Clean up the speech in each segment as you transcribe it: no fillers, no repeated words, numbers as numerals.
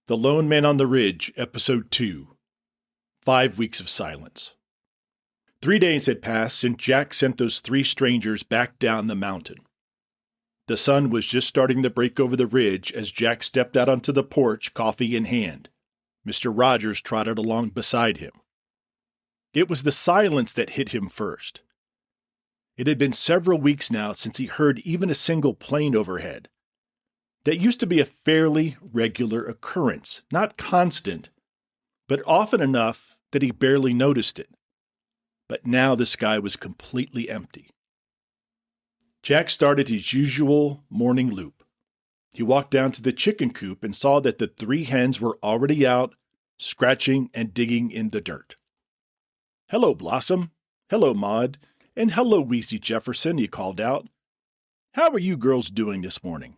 The Lone Man on the Ridge, Episode 2. 5 weeks of silence. 3 days had passed since Jack sent those 3 strangers back down the mountain. The sun was just starting to break over the ridge as Jack stepped out onto the porch, coffee in hand. Mr. Rogers trotted along beside him. It was the silence that hit him first. It had been several weeks now since he heard even a single plane overhead. That used to be a fairly regular occurrence, not constant, but often enough that he barely noticed it. But now the sky was completely empty. Jack started his usual morning loop. He walked down to the chicken coop and saw that the 3 hens were already out, scratching and digging in the dirt. "Hello, Blossom. Hello, Maud. And hello, Weezy Jefferson," he called out. "How are you girls doing this morning?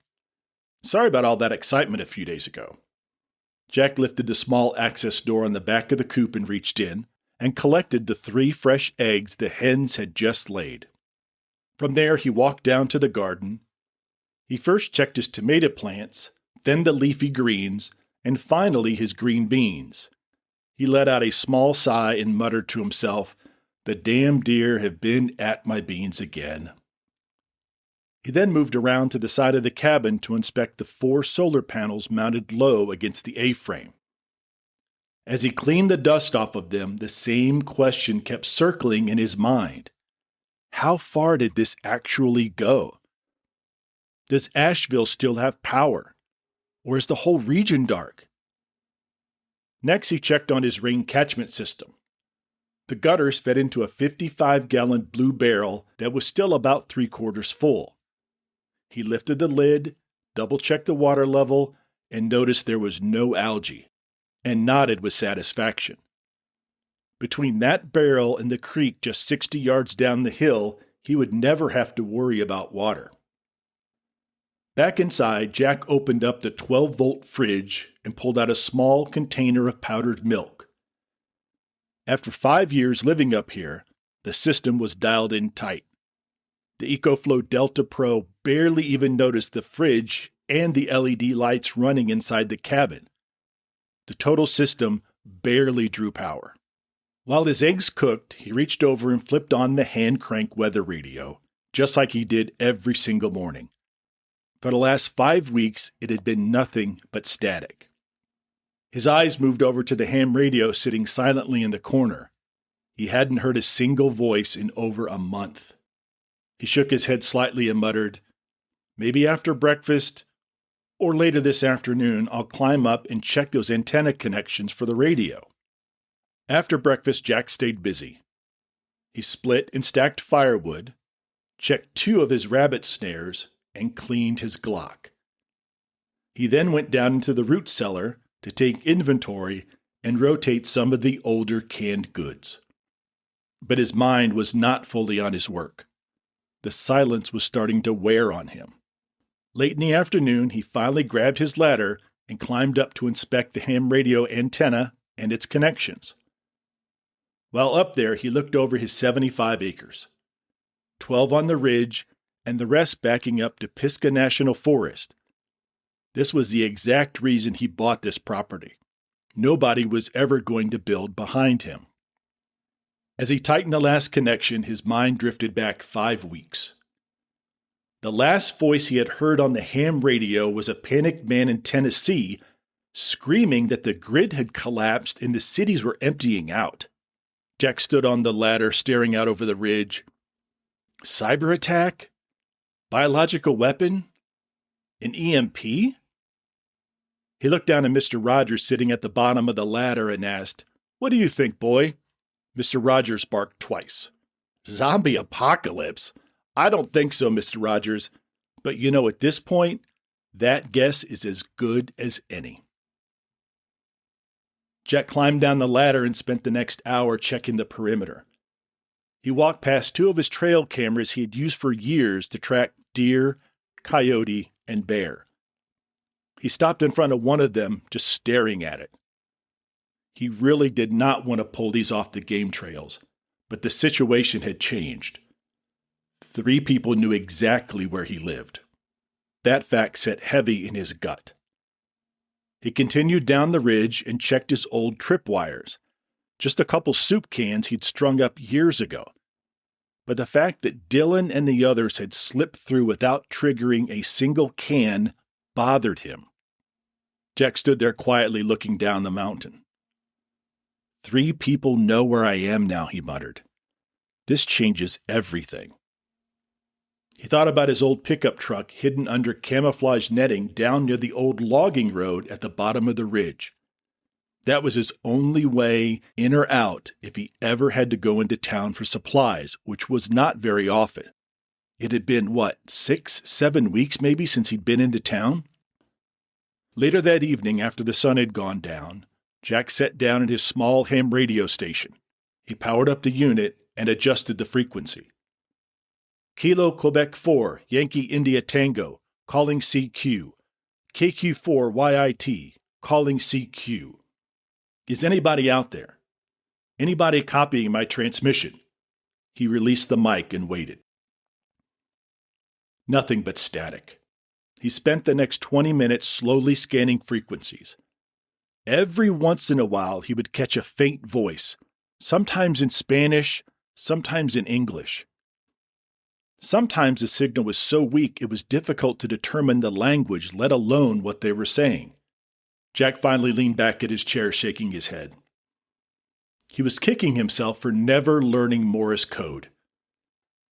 Sorry about all that excitement a few days ago." Jack lifted the small access door on the back of the coop and reached in, and collected the 3 fresh eggs the hens had just laid. From there he walked down to the garden. He first checked his tomato plants, then the leafy greens, and finally his green beans. He let out a small sigh and muttered to himself, "The damn deer have been at my beans again." He then moved around to the side of the cabin to inspect the 4 solar panels mounted low against the A-frame. As he cleaned the dust off of them, the same question kept circling in his mind. How far did this actually go? Does Asheville still have power? Or is the whole region dark? Next, he checked on his rain catchment system. The gutters fed into a 55-gallon blue barrel that was still about 3/4 full. He lifted the lid, double-checked the water level, and noticed there was no algae, and nodded with satisfaction. Between that barrel and the creek just 60 yards down the hill, he would never have to worry about water. Back inside, Jack opened up the 12-volt fridge and pulled out a small container of powdered milk. After 5 years living up here, the system was dialed in tight. The EcoFlow Delta Pro barely even noticed the fridge and the LED lights running inside the cabin. The total system barely drew power. While his eggs cooked, he reached over and flipped on the hand-crank weather radio, just like he did every single morning. For the last 5 weeks, it had been nothing but static. His eyes moved over to the ham radio sitting silently in the corner. He hadn't heard a single voice in over a month. He shook his head slightly and muttered, "Maybe after breakfast, or later this afternoon, I'll climb up and check those antenna connections for the radio." After breakfast, Jack stayed busy. He split and stacked firewood, checked 2 of his rabbit snares, and cleaned his Glock. He then went down into the root cellar to take inventory and rotate some of the older canned goods. But his mind was not fully on his work. The silence was starting to wear on him. Late in the afternoon, he finally grabbed his ladder and climbed up to inspect the ham radio antenna and its connections. While up there, he looked over his 75 acres, 12 on the ridge and the rest backing up to Pisgah National Forest. This was the exact reason he bought this property. Nobody was ever going to build behind him. As he tightened the last connection, his mind drifted back 5 weeks. The last voice he had heard on the ham radio was a panicked man in Tennessee screaming that the grid had collapsed and the cities were emptying out. Jack stood on the ladder staring out over the ridge. Cyber attack? Biological weapon? An EMP? He looked down at Mr. Rogers sitting at the bottom of the ladder and asked, "What do you think, boy?" Mr. Rogers barked twice. "Zombie apocalypse? I don't think so, Mr. Rogers. But at this point, that guess is as good as any." Jack climbed down the ladder and spent the next hour checking the perimeter. He walked past 2 of his trail cameras he had used for years to track deer, coyote, and bear. He stopped in front of one of them, just staring at it. He really did not want to pull these off the game trails, but the situation had changed. 3 people knew exactly where he lived. That fact sat heavy in his gut. He continued down the ridge and checked his old tripwires, just a couple soup cans he'd strung up years ago. But the fact that Dylan and the others had slipped through without triggering a single can bothered him. Jack stood there quietly looking down the mountain. 3 people know where I am now, he muttered. This changes everything. He thought about his old pickup truck hidden under camouflage netting down near the old logging road at the bottom of the ridge. That was his only way in or out if he ever had to go into town for supplies, which was not very often. It had been, 6, 7 weeks maybe since he'd been into town? Later that evening, after the sun had gone down, Jack sat down at his small ham radio station. He powered up the unit and adjusted the frequency. Kilo Quebec 4, Yankee India Tango, calling CQ. KQ4 YIT, calling CQ. Is anybody out there? Anybody copying my transmission? He released the mic and waited. Nothing but static. He spent the next 20 minutes slowly scanning frequencies. Every once in a while he would catch a faint voice, sometimes in Spanish, sometimes in English. Sometimes the signal was so weak it was difficult to determine the language, let alone what they were saying. Jack finally leaned back at his chair, shaking his head. He was kicking himself for never learning Morse code.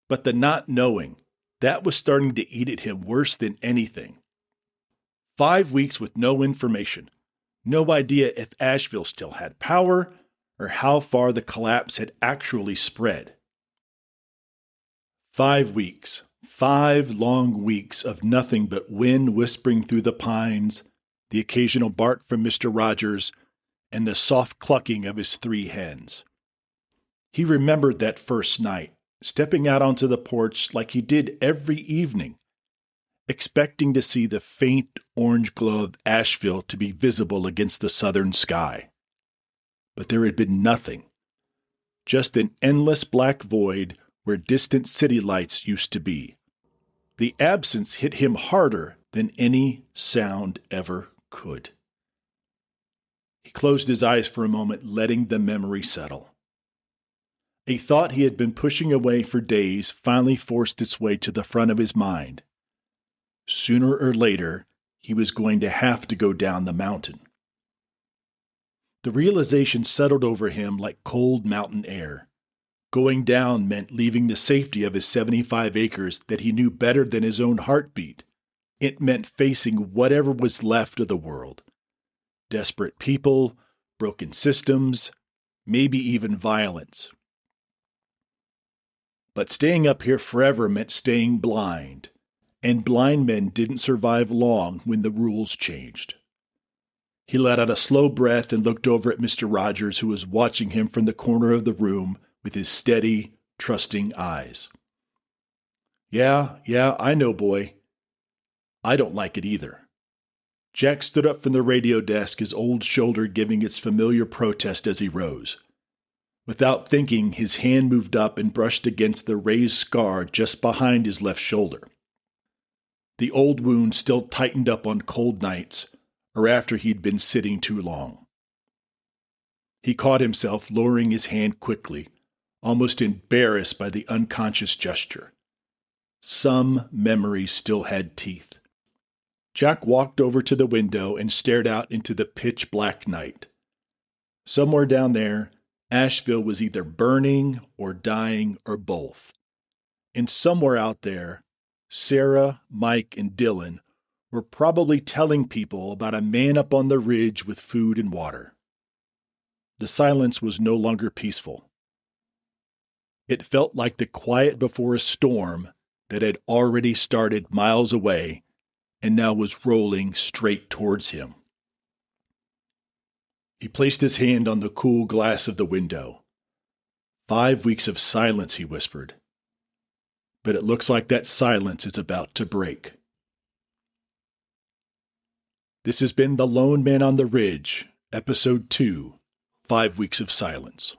But the not knowing, that was starting to eat at him worse than anything. 5 weeks with no information, no idea if Asheville still had power or how far the collapse had actually spread. 5 weeks, 5 long weeks of nothing but wind whispering through the pines, the occasional bark from Mr. Rogers, and the soft clucking of his 3 hens. He remembered that first night, stepping out onto the porch like he did every evening, expecting to see the faint orange glow of Asheville to be visible against the southern sky. But there had been nothing, just an endless black void where distant city lights used to be. The absence hit him harder than any sound ever could. He closed his eyes for a moment, letting the memory settle. A thought he had been pushing away for days finally forced its way to the front of his mind. Sooner or later, he was going to have to go down the mountain. The realization settled over him like cold mountain air. Going down meant leaving the safety of his 75 acres that he knew better than his own heartbeat. It meant facing whatever was left of the world. Desperate people, broken systems, maybe even violence. But staying up here forever meant staying blind, and blind men didn't survive long when the rules changed. He let out a slow breath and looked over at Mr. Rogers, who was watching him from the corner of the room with his steady, trusting eyes. Yeah, I know, boy. I don't like it either. Jack stood up from the radio desk, his old shoulder giving its familiar protest as he rose. Without thinking, his hand moved up and brushed against the raised scar just behind his left shoulder. The old wound still tightened up on cold nights, or after he'd been sitting too long. He caught himself lowering his hand quickly, almost embarrassed by the unconscious gesture. Some memories still had teeth. Jack walked over to the window and stared out into the pitch-black night. Somewhere down there, Asheville was either burning or dying or both. And somewhere out there, Sarah, Mike, and Dylan were probably telling people about a man up on the ridge with food and water. The silence was no longer peaceful. It felt like the quiet before a storm that had already started miles away and now was rolling straight towards him. He placed his hand on the cool glass of the window. 5 weeks of silence, he whispered. But it looks like that silence is about to break. This has been The Lone Man on the Ridge, Episode 2, 5 Weeks of Silence.